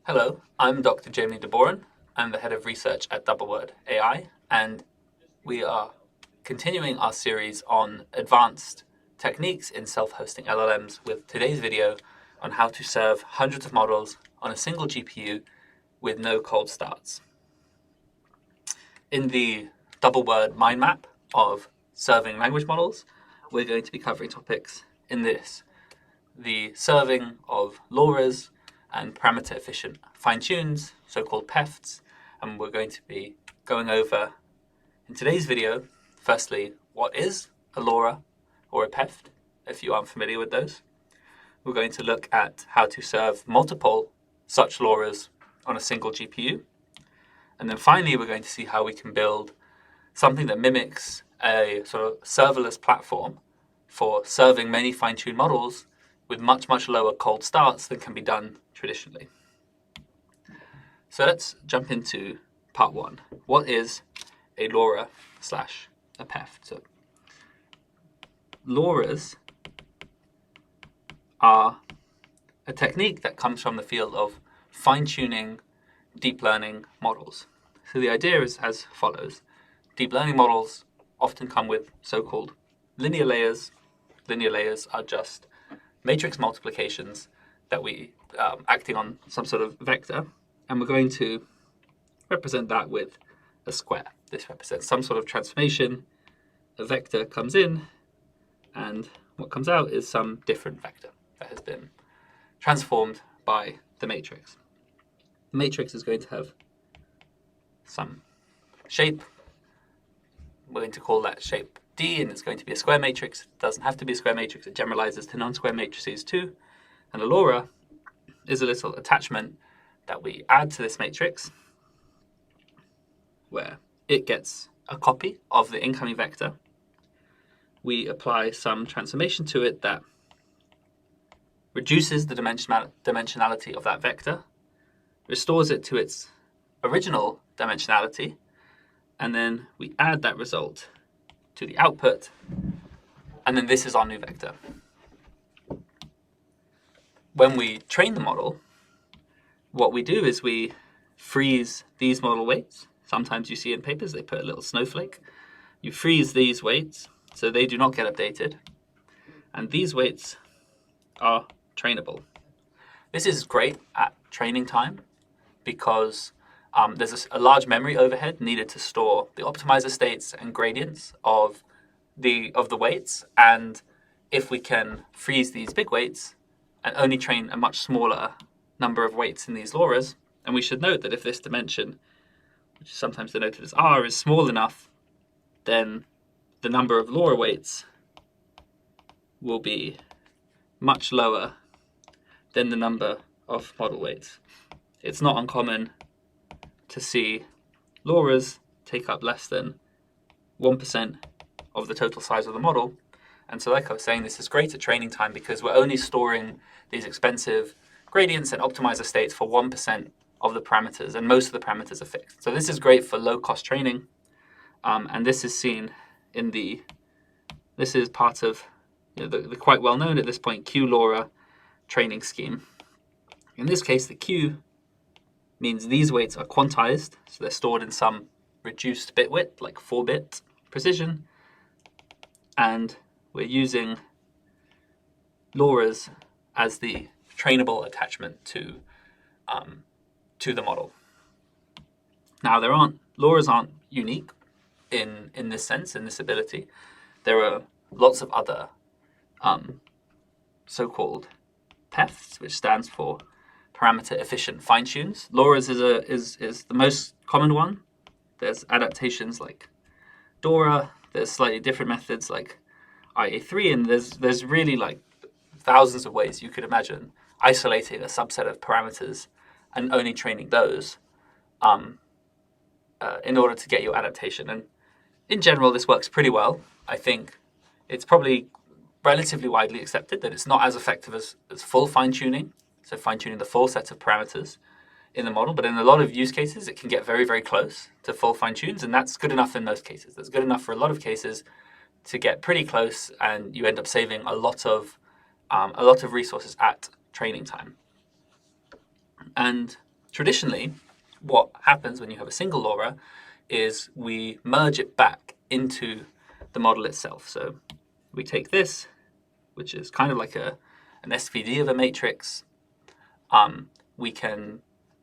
Hello, I'm Dr. Jamie Dborin. I'm the head of research at Dborin AI, and we are continuing our series on advanced techniques in self-hosting LLMs with today's video on how to serve hundreds of models on a single GPU with no cold starts. In the Dborin mind map of serving language models, we're going to be covering topics in this: the serving of LORAs and parameter-efficient fine-tunes, so-called PEFTs, and we're going to be going over, in today's video, firstly, what is a LORA or a PEFT, if you aren't familiar with those. We're going to look at how to serve multiple such LORAs on a single GPU. And then finally, we're going to see how we can build something that mimics a sort of serverless platform for serving many fine-tuned models with much, much lower cold starts than can be done traditionally. So let's jump into part one. What is a LORA slash a PEFT? So LORAs are a technique that comes from the field of fine-tuning deep learning models. So the idea is as follows. Deep learning models often come with so-called linear layers. Linear layers are just matrix multiplications that we acting on some sort of vector, and we're going to represent that with a square. This represents some sort of transformation. A vector comes in, and what comes out is some different vector that has been transformed by the matrix. The matrix is going to have some shape. We're going to call that shape D, and it's going to be a square matrix. It doesn't have to be a square matrix. It generalizes to non-square matrices too. And a LORA is a little attachment that we add to this matrix where it gets a copy of the incoming vector. We apply some transformation to it that reduces the dimensionality of that vector, restores it to its original dimensionality, and then we add that result to the output, and then this is our new vector. When we train the model, what we do is we freeze these model weights. Sometimes you see in papers they put a little snowflake. You freeze these weights so they do not get updated, and these weights are trainable. This is great at training time because there's a large memory overhead needed to store the optimizer states and gradients of the weights, and if we can freeze these big weights and only train a much smaller number of weights in these LORAs, and we should note that if this dimension, which is sometimes denoted as R, is small enough, then the number of LORA weights will be much lower than the number of model weights. It's not uncommon to see LORAs take up less than 1% of the total size of the model. And so like I was saying, this is great at training time because we're only storing these expensive gradients and optimizer states for 1% of the parameters, and most of the parameters are fixed. So this is great for low-cost training, and this is seen in this is part of the quite well-known at this point Q-LORA training scheme. In this case, the Q means these weights are quantized, so they're stored in some reduced bit width, like 4-bit precision, and we're using LORAs as the trainable attachment to the model. Now, LORAs aren't unique in this sense, in this ability. There are lots of other so-called PEFTs, which stands for parameter-efficient fine-tunes. LORAs is the most common one. There's adaptations like DORA. There's slightly different methods like IA3, and there's really like thousands of ways you could imagine isolating a subset of parameters and only training those in order to get your adaptation. And in general, this works pretty well. I think it's probably relatively widely accepted that it's not as effective as full fine-tuning, so fine-tuning the full set of parameters in the model, but in a lot of use cases, it can get very, very close to full fine-tunes, and that's good enough in most cases. That's good enough for a lot of cases to get pretty close, and you end up saving a lot of resources at training time. And Traditionally, what happens when you have a single LoRa is we merge it back into the model itself. So we take this, which is kind of like an SVD of a matrix. We can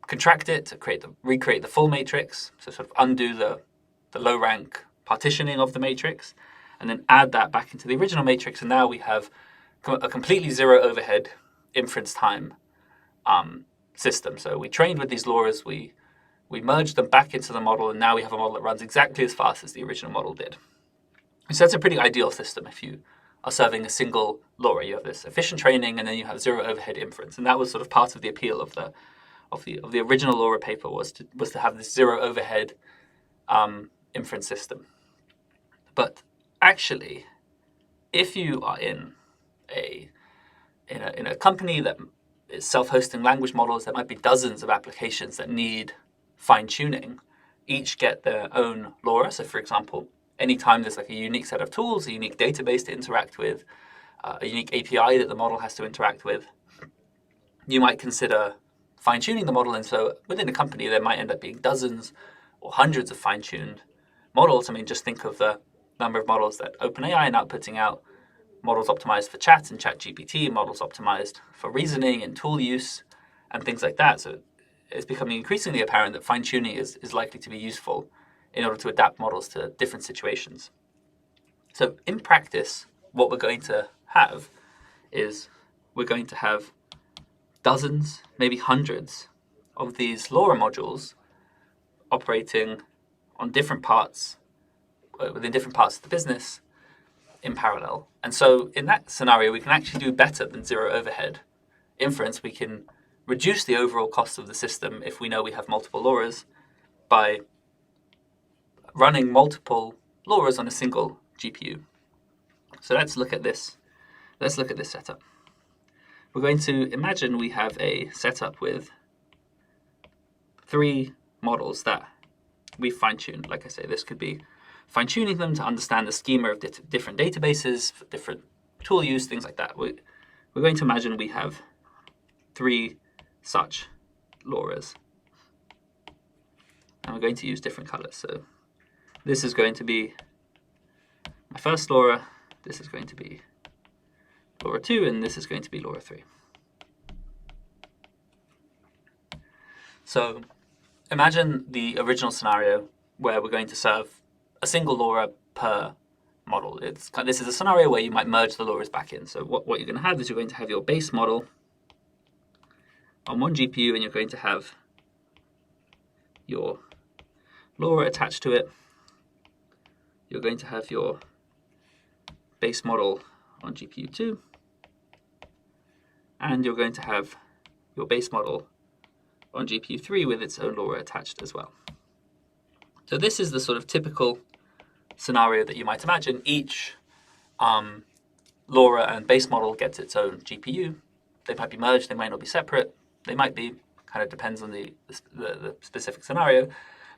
contract it to recreate the full matrix, so sort of undo the low rank partitioning of the matrix, and then add that back into the original matrix, and now we have a completely zero overhead inference time system. So we trained with these LoRas, we merged them back into the model, and now we have a model that runs exactly as fast as the original model did. So that's a pretty ideal system if you are serving a single LoRa. You have this efficient training, and then you have zero overhead inference, and that was sort of part of the appeal of the original LoRa paper was to have this zero overhead inference system. But actually, if you are in a company that is self-hosting language models, there might be dozens of applications that need fine-tuning. Each get their own LoRa. So, for example, anytime there's like a unique set of tools, a unique database to interact with, a unique API that the model has to interact with, you might consider fine-tuning the model. And so within a company, there might end up being dozens or hundreds of fine-tuned models. I mean, just think of the number of models that OpenAI are now putting out, models optimized for chat and ChatGPT, models optimized for reasoning and tool use and things like that. So it's becoming increasingly apparent that fine-tuning is likely to be useful in order to adapt models to different situations. So in practice, what we're going to have is we're going to have dozens, maybe hundreds of these LoRa modules operating on different parts, within different parts of the business in parallel. And so in that scenario, we can actually do better than zero overhead inference. We can reduce the overall cost of the system if we know we have multiple LoRas by running multiple LoRas on a single GPU. So let's look at this. Let's look at this setup. We're going to imagine we have a setup with 3 models that we fine-tuned. Like I say, this could be fine-tuning them to understand the schema of different databases, for different tool use, things like that. We're going to imagine we have 3 such LoRas. And we're going to use different colors. So this is going to be my first LoRa, this is going to be LoRa 2, and this is going to be LoRa 3. So imagine the original scenario where we're going to serve a single LoRa per model. This is a scenario where you might merge the LoRas back in. So what you're going to have is you're going to have your base model on one GPU, and you're going to have your LoRa attached to it. You're going to have your base model on GPU 2, and you're going to have your base model on GPU 3 with its own LoRa attached as well. So this is the sort of typical scenario that you might imagine. Each LoRa and base model gets its own GPU. They might be merged, they might not be separate, they might be, kind of depends on the specific scenario.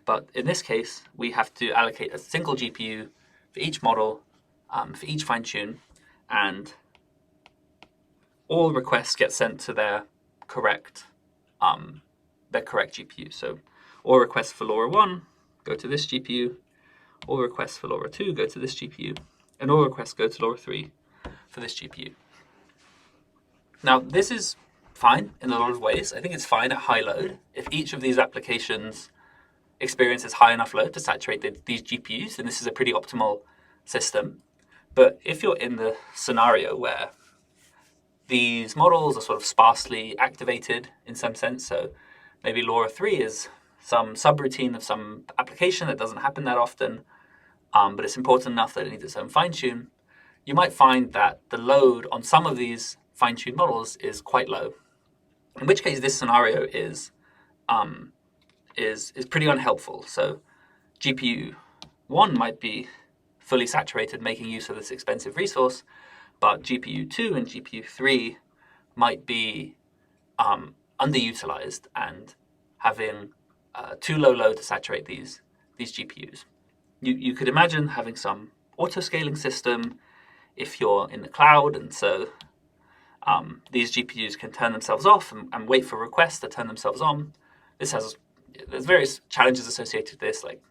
But in this case, we have to allocate a single GPU for each model, for each fine-tune, and all requests get sent to their correct GPU. So all requests for LoRa 1 go to this GPU, all requests for LoRa 2 go to this GPU, and all requests go to LoRa 3 for this GPU. Now, this is fine in a lot of ways. I think it's fine at high load. If each of these applications experiences high enough load to saturate these GPUs, then this is a pretty optimal system. But if you're in the scenario where these models are sort of sparsely activated in some sense, so maybe LoRa 3 is some subroutine of some application that doesn't happen that often, but it's important enough that it needs its own fine-tune, you might find that the load on some of these fine-tuned models is quite low. In which case, this scenario is pretty unhelpful. So GPU 1 might be fully saturated, making use of this expensive resource, but GPU 2 and GPU 3 might be underutilized and having too low load to saturate these GPUs. You could imagine having some auto-scaling system if you're in the cloud, and so these GPUs can turn themselves off and wait for requests to turn themselves on. there's various challenges associated with this, like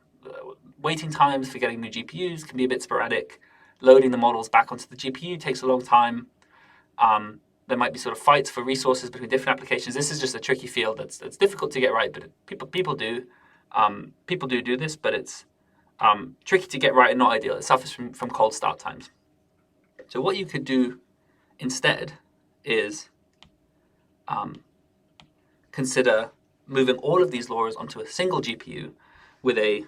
waiting times for getting new GPUs can be a bit sporadic. Loading the models back onto the GPU takes a long time. There might be sort of fights for resources between different applications. This is just a tricky field that's difficult to get right, but people do this, but it's tricky to get right and not ideal. It suffers from cold start times. So what you could do instead is consider moving all of these LORAs onto a single GPU with a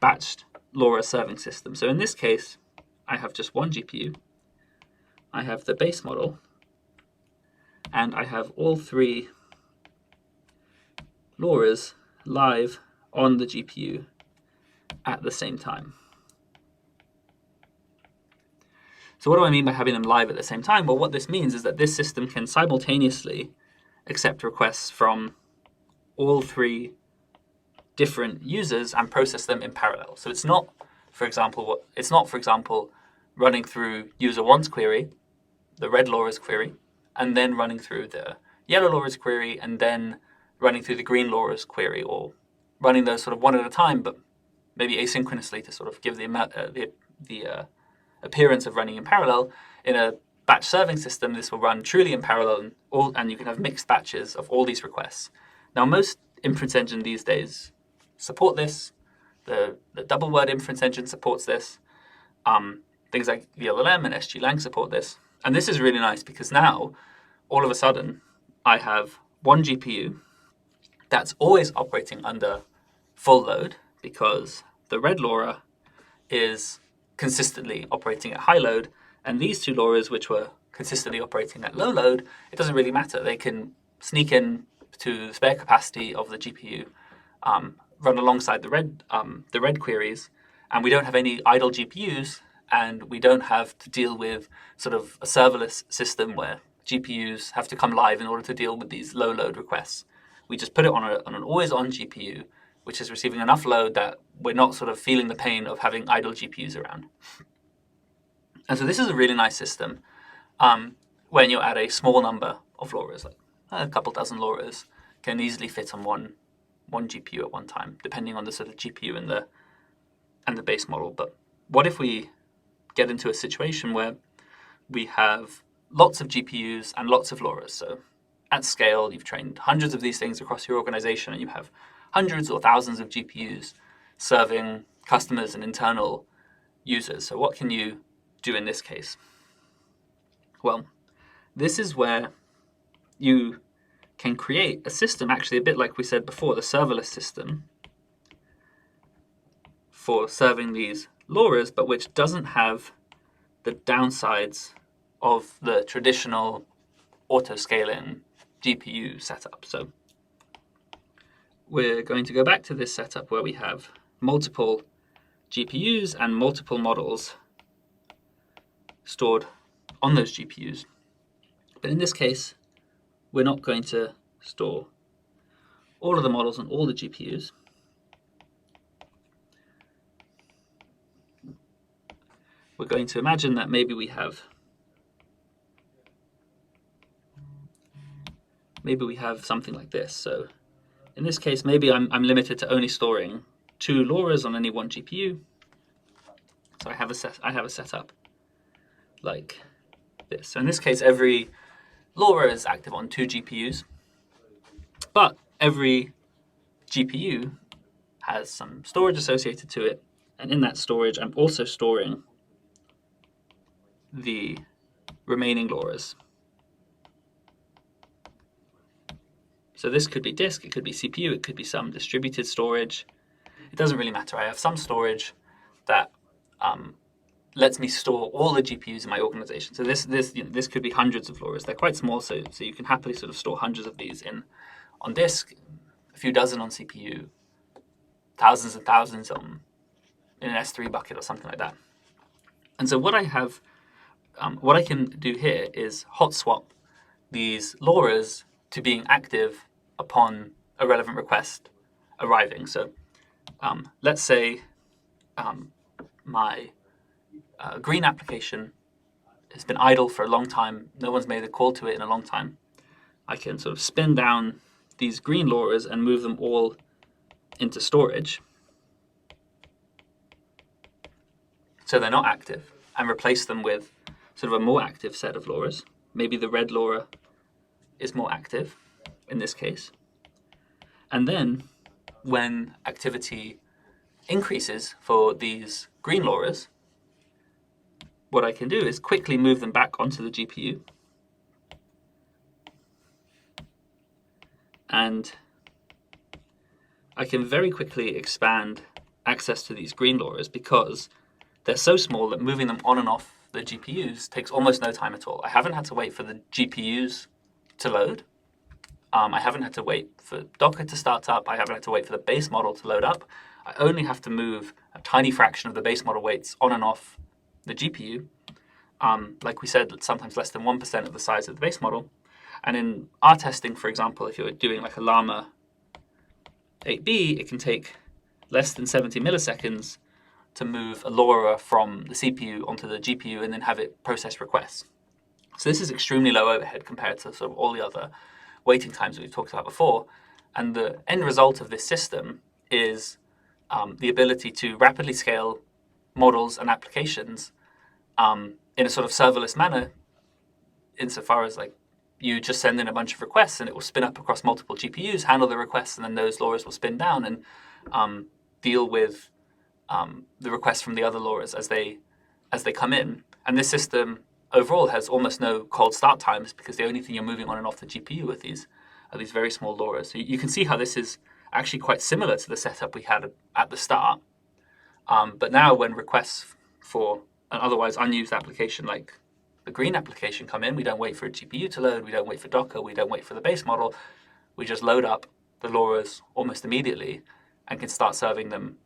batched LoRa serving system. So in this case, I have just one GPU. I have the base model, and I have all 3 LoRas live on the GPU at the same time. So what do I mean by having them live at the same time? Well, what this means is that this system can simultaneously accept requests from all 3 different users and process them in parallel. So it's not, for example, running through user 1's query, the red LoRa's query, and then running through the yellow LoRa's query, and then running through the green LoRa's query, or running those sort of one at a time, but maybe asynchronously to sort of give the appearance of running in parallel. In a batch serving system, this will run truly in parallel, and you can have mixed batches of all these requests. Now, most inference engines these days support this. The double word inference engine supports this. Things like the LLM and SGLang support this. And this is really nice because now, all of a sudden, I have one GPU that's always operating under full load because the red LoRa is consistently operating at high load, and these 2 LoRas, which were consistently operating at low load, it doesn't really matter. They can sneak in to the spare capacity of the GPU, run alongside the red queries, and we don't have any idle GPUs, and we don't have to deal with sort of a serverless system where GPUs have to come live in order to deal with these low load requests. We just put it on an always-on GPU, which is receiving enough load that we're not sort of feeling the pain of having idle GPUs around. And so this is a really nice system when you're at a small number of LoRas, like a couple dozen LoRas can easily fit on one GPU at one time, depending on the sort of GPU and the base model. But what if we get into a situation where we have lots of GPUs and lots of LoRas? So at scale, you've trained hundreds of these things across your organization, and you have hundreds or thousands of GPUs serving customers and internal users. So what can you do in this case? Well, this is where you can create a system, actually a bit like we said before, the serverless system for serving these LoRas, but which doesn't have the downsides of the traditional auto-scaling GPU setup. So we're going to go back to this setup where we have multiple GPUs and multiple models stored on those GPUs. But in this case, we're not going to store all of the models on all the GPUs. We're going to imagine that maybe we have something like this. So in this case, maybe I'm limited to only storing 2 LoRas on any one GPU. So I have a setup like this. So in this case, every LoRa is active on 2 GPUs, but every GPU has some storage associated to it, and in that storage, I'm also storing the remaining LoRas. So this could be disk, it could be CPU, it could be some distributed storage. It doesn't really matter. I have some storage that lets me store all the GPUs in my organization. So this could be hundreds of LoRas. They're quite small, so you can happily sort of store hundreds of these on disk, a few dozen on CPU, thousands and thousands in an S3 bucket or something like that. And so what I can do here is hot swap these LoRas to being active upon a relevant request arriving. So let's say my green application has been idle for a long time. No one's made a call to it in a long time. I can sort of spin down these green LORAs and move them all into storage, so they're not active, and replace them with sort of a more active set of LORAs. Maybe the red LORA is more active in this case. And then when activity increases for these green LORAs, what I can do is quickly move them back onto the GPU. And I can very quickly expand access to these green LORAs because they're so small that moving them on and off the GPUs takes almost no time at all. I haven't had to wait for the GPUs to load. I haven't had to wait for Docker to start up. I haven't had to wait for the base model to load up. I only have to move a tiny fraction of the base model weights on and off the GPU. Like we said, sometimes less than 1% of the size of the base model. And in our testing, for example, if you're doing like a Llama 8B, it can take less than 70 milliseconds to move a LoRa from the CPU onto the GPU and then have it process requests. So this is extremely low overhead compared to sort of all the other waiting times that we've talked about before. And the end result of this system is the ability to rapidly scale models and applications in a sort of serverless manner, insofar as like you just send in a bunch of requests and it will spin up across multiple GPUs, handle the requests, and then those LoRas will spin down and deal with the requests from the other LoRas as they come in. And this system overall has almost no cold start times because the only thing you're moving on and off the GPU with are these very small LoRas. So you can see how this is actually quite similar to the setup we had at the start. But now when requests for an otherwise unused application like the green application come in, we don't wait for a GPU to load, we don't wait for Docker, we don't wait for the base model. We just load up the LoRas almost immediately and can start serving them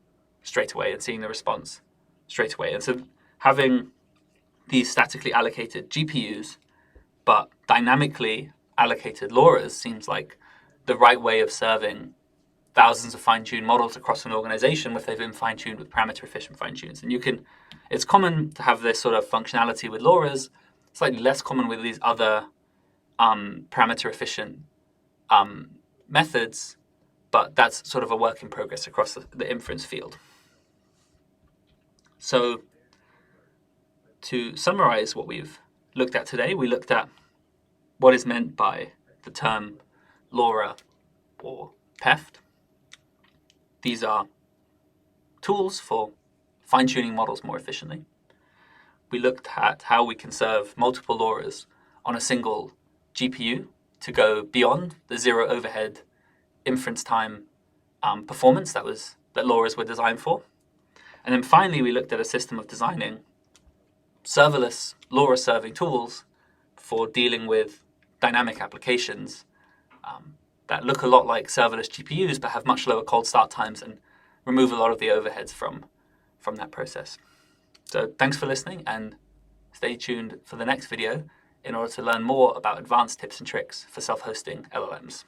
straight away and seeing the response straight away. And so having these statically allocated GPUs but dynamically allocated LoRas seems like the right way of serving thousands of fine-tuned models across an organization if they've been fine-tuned with parameter-efficient fine-tunes. And it's common to have this sort of functionality with LoRas, slightly less common with these other parameter-efficient methods, but that's sort of a work in progress across the inference field. So to summarize what we've looked at today, we looked at what is meant by the term LoRa or PEFT. These are tools for fine-tuning models more efficiently. We looked at how we can serve multiple LoRas on a single GPU to go beyond the zero overhead inference time performance that LoRas were designed for. And then finally, we looked at a system of designing serverless LoRa serving tools for dealing with dynamic applications that look a lot like serverless GPUs but have much lower cold start times and remove a lot of the overheads from that process. So thanks for listening, and stay tuned for the next video in order to learn more about advanced tips and tricks for self-hosting LLMs.